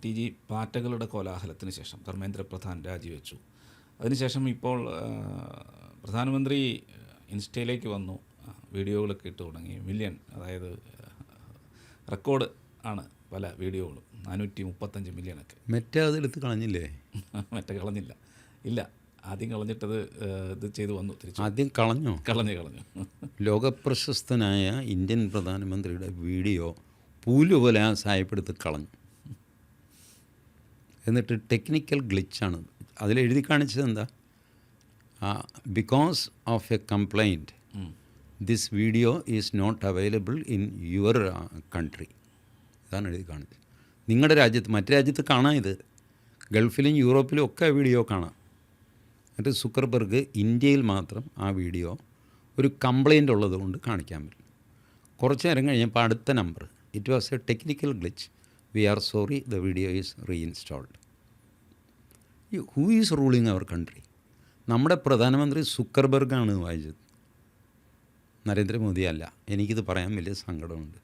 T G പാറ്റകളുടെ കോലാഹലത്തിന് ശേഷം ധർമ്മേന്ദ്ര പ്രധാൻ രാജിവെച്ചു. അതിനുശേഷം ഇപ്പോൾ പ്രധാനമന്ത്രി ഇൻസ്റ്റയിലേക്ക് വന്നു, വീഡിയോകളൊക്കെ ഇട്ട് തുടങ്ങി. മില്യൺ, അതായത് റെക്കോർഡ് ആണ് പല വീഡിയോകളും, 435 മില്യണൊക്കെ. മറ്റേ അതെടുത്ത് കളഞ്ഞില്ലേ? മറ്റേ കളഞ്ഞില്ല, ഇല്ല. ആദ്യം കളഞ്ഞിട്ടത് ഇത് ചെയ്തു വന്നു, തിരിച്ചു ആദ്യം കളഞ്ഞു. ലോകപ്രശസ്തനായ ഇന്ത്യൻ പ്രധാനമന്ത്രിയുടെ വീഡിയോ പൂലുപോലെ സായപ്പെടുത്ത് കളഞ്ഞു. എന്നിട്ട് ടെക്നിക്കൽ ഗ്ലിച്ചാണ് അതിലെഴുതി കാണിച്ചത്. എന്താ? Because of a complaint this video is not available in your country. ഇതാണ് എഴുതി കാണിച്ചത്. നിങ്ങളുടെ രാജ്യത്ത്, മറ്റു രാജ്യത്ത് കാണാം, ഇത് ഗൾഫിലും യൂറോപ്പിലും ഒക്കെ വീഡിയോ കാണാം. എന്നിട്ട് സുക്കർബർഗ് ഇന്ത്യയിൽ മാത്രം ആ വീഡിയോ ഒരു കംപ്ലൈൻ്റ് ഉള്ളത് കൊണ്ട് കാണിക്കാൻ പറ്റും. കുറച്ച് നേരം കഴിഞ്ഞപ്പോൾ അടുത്ത number, it was a technical glitch, we are sorry, the video is reinstalled. Who is ruling our country? നമ്മുടെ പ്രധാനമന്ത്രി സുക്കർബർഗാണ് വായിച്ചത്, നരേന്ദ്രമോദി അല്ല. എനിക്കിത് പറയാൻ വലിയ സങ്കടമുണ്ട്.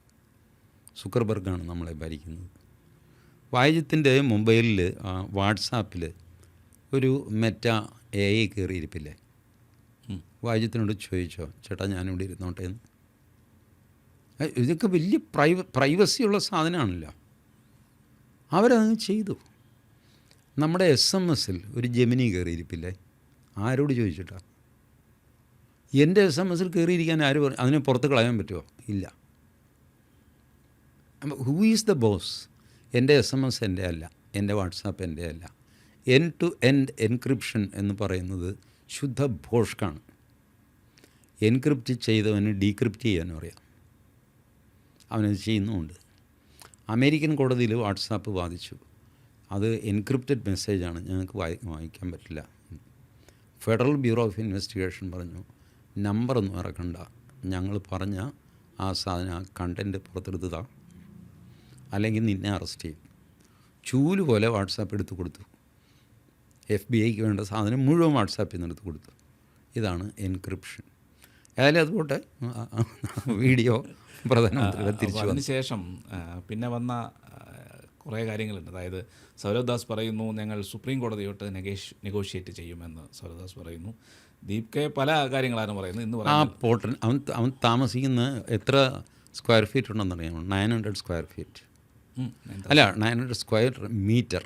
സുക്കർബർഗാണ് നമ്മളെ ഭരിക്കുന്നത്. വായിജത്തിൻ്റെ മൊബൈലിൽ വാട്സാപ്പിൽ ഒരു മെറ്റ AI കയറിയിരിപ്പില്ലേ? വായിജത്തിനോട് ചോദിച്ചോ, ചേട്ടാ ഞാനിവിടെ ഇരുന്നോട്ടെ എന്ന്? ഇതൊക്കെ വലിയ പ്രൈവസിയുള്ള സാധനമാണല്ലോ. അവരത് ചെയ്തു. നമ്മുടെ SMS ഒരു ജെമിനി കയറിയിരിപ്പില്ലേ? ആരോട് ചോദിച്ചിട്ടാ? എൻ്റെ SMS കയറിയിരിക്കാൻ ആര് പറഞ്ഞു? അതിനെ പുറത്ത് കളയാൻ പറ്റുമോ? ഇല്ല. Who is the boss? എൻ്റെ SMS എൻ്റെ അല്ല, എൻ്റെ വാട്സാപ്പ് എൻ്റെ അല്ല. എൻഡ് ടു എൻഡ് എൻക്രിപ്ഷൻ എന്ന് പറയുന്നത് ശുദ്ധ ഭോഷ്കാണ്. എൻക്രിപ്റ്റ് ചെയ്തവന് ഡീക്രിപ്റ്റ് ചെയ്യാനും അറിയാം, അവനത് ചെയ്യുന്നുമുണ്ട്. അമേരിക്കൻ കോടതിയിൽ വാട്സാപ്പ് വാദിച്ചു, അത് എൻക്രിപ്റ്റഡ് മെസ്സേജാണ്, ഞങ്ങൾക്ക് വായിക്കാൻ പറ്റില്ല. ഫെഡറൽ ബ്യൂറോ ഓഫ് ഇൻവെസ്റ്റിഗേഷൻ പറഞ്ഞു, നമ്പറൊന്നും ഇറക്കണ്ട, ഞങ്ങൾ പറഞ്ഞ ആ സാധനം, ആ കണ്ടൻറ്റ് പുറത്തെടുത്തതാ, അല്ലെങ്കിൽ നിന്നെ അറസ്റ്റ് ചെയ്യും. ചൂല് പോലെ വാട്സാപ്പ് എടുത്ത് കൊടുത്തു. FBI വേണ്ട സാധനം മുഴുവൻ വാട്സാപ്പിൽ നിന്ന് എടുത്ത് കൊടുത്തു. ഇതാണ് എൻക്രിപ്ഷൻ. ഏതായാലും അതുപോട്ടെ, വീഡിയോ പ്രധാനമന്ത്രിയുടെ തിരിച്ചു. അതിനുശേഷം പിന്നെ വന്ന കുറേ കാര്യങ്ങളുണ്ട്. അതായത് സൗരവ് ദാസ് പറയുന്നു, ഞങ്ങൾ സുപ്രീം കോടതിയോട്ട് നെഗോഷിയേറ്റ് ചെയ്യുമെന്ന് സൗരവ് ദാസ് പറയുന്നു. ദീപ് കെ പല കാര്യങ്ങളാണ് പറയുന്നത്. ഇന്ന് പോട്ടൻ അവൻ താമസിക്കുന്ന എത്ര സ്ക്വയർ ഫീറ്റ് ഉണ്ടെന്നറിയാമോ? 900 സ്ക്വയർ ഫീറ്റ്, അല്ല 900 സ്ക്വയർ മീറ്റർ.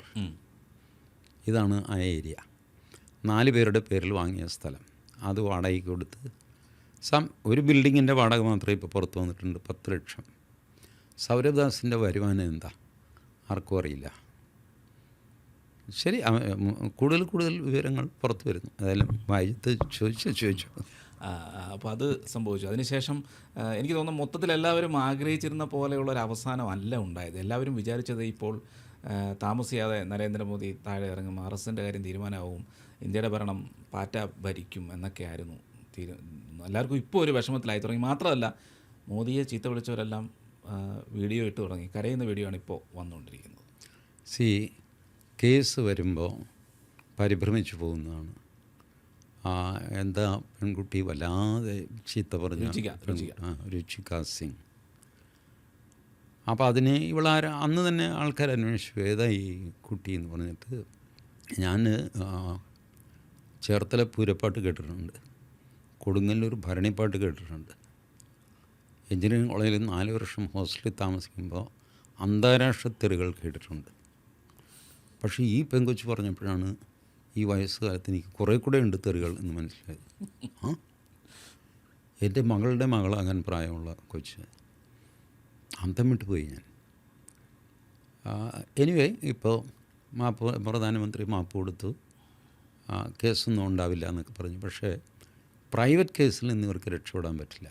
ഇതാണ് ആ ഏരിയ. 4 പേരുടെ പേരിൽ വാങ്ങിയ സ്ഥലം. അത് വാടകയ്ക്ക് കൊടുത്ത് ഒരു ബിൽഡിങ്ങിൻ്റെ വാടക മാത്രമേ ഇപ്പോൾ പുറത്ത് വന്നിട്ടുണ്ട്, 10 ലക്ഷം. സൗരവ് ദാസിൻ്റെ വരുമാനം എന്താ ആർക്കും അറിയില്ല. ശരി, കൂടുതൽ വിവരങ്ങൾ പുറത്ത് വരുന്നു. അതായാലും വായിച്ച് ചോദിച്ചു. അപ്പോൾ അത് സംഭവിച്ചു. അതിനുശേഷം എനിക്ക് തോന്നുന്നു മൊത്തത്തിൽ എല്ലാവരും ആഗ്രഹിച്ചിരുന്ന പോലെയുള്ള ഒരു അവസാനമല്ല ഉണ്ടായത്. എല്ലാവരും വിചാരിച്ചത് ഇപ്പോൾ താമസിയാതെ നരേന്ദ്രമോദി താഴെ ഇറങ്ങും, RSൻ്റെ കാര്യം തീരുമാനമാവും, ഇന്ത്യയുടെ ഭരണം പാറ്റ ഭരിക്കും എന്നൊക്കെയായിരുന്നു. എല്ലാവർക്കും ഇപ്പോൾ ഒരു വിഷമത്തിലായി തുടങ്ങി. മാത്രമല്ല, മോദിയെ ചീത്ത വിളിച്ചവരെല്ലാം വീഡിയോ ഇട്ട് തുടങ്ങി. കരയുന്ന വീഡിയോ ആണ് ഇപ്പോൾ വന്നുകൊണ്ടിരിക്കുന്നത്. കേസ് വരുമ്പോൾ പരിഭ്രമിച്ചു പോകുന്നതാണ്. എന്താ പെൺകുട്ടി വല്ലാതെ ചീത്ത പറഞ്ഞു, രുചിക സിംഗ്. അപ്പോൾ അതിന് അന്ന് തന്നെ ആൾക്കാർ അന്വേഷിച്ചു, ഏതാ ഈ കുട്ടി എന്ന് പറഞ്ഞിട്ട്. ഞാൻ ചേർത്തല പൂരപ്പാട്ട് കേട്ടിട്ടുണ്ട്, കൊടുങ്ങല്ലൂർ ഭരണിപ്പാട്ട് കേട്ടിട്ടുണ്ട്. എഞ്ചിനീയറിംഗ് കോളേജിൽ 4 വർഷം ഹോസ്റ്റലിൽ താമസിക്കുമ്പോൾ അന്താരാഷ്ട്ര തെറികൾ കേട്ടിട്ടുണ്ട്. പക്ഷേ ഈ പെങ്കൊച്ച് പറഞ്ഞപ്പോഴാണ് ഈ വയസ്സുകാലത്ത് എനിക്ക് കുറേ കൂടെ ഉണ്ട് തെറികൾ എന്ന് മനസ്സിലായത്. എൻ്റെ മകളുടെ മകളാകാൻ പ്രായമുള്ള കൊച്ച്, അന്തം വിട്ടുപോയി ഞാൻ. എനിവേ, ഇപ്പോൾ പ്രധാനമന്ത്രി മാപ്പ് കൊടുത്തു, കേസൊന്നും ഉണ്ടാവില്ല എന്നൊക്കെ പറഞ്ഞു. പക്ഷേ പ്രൈവറ്റ് കേസിൽ നിന്ന് ഇവർക്ക് രക്ഷപ്പെടാൻ പറ്റില്ല.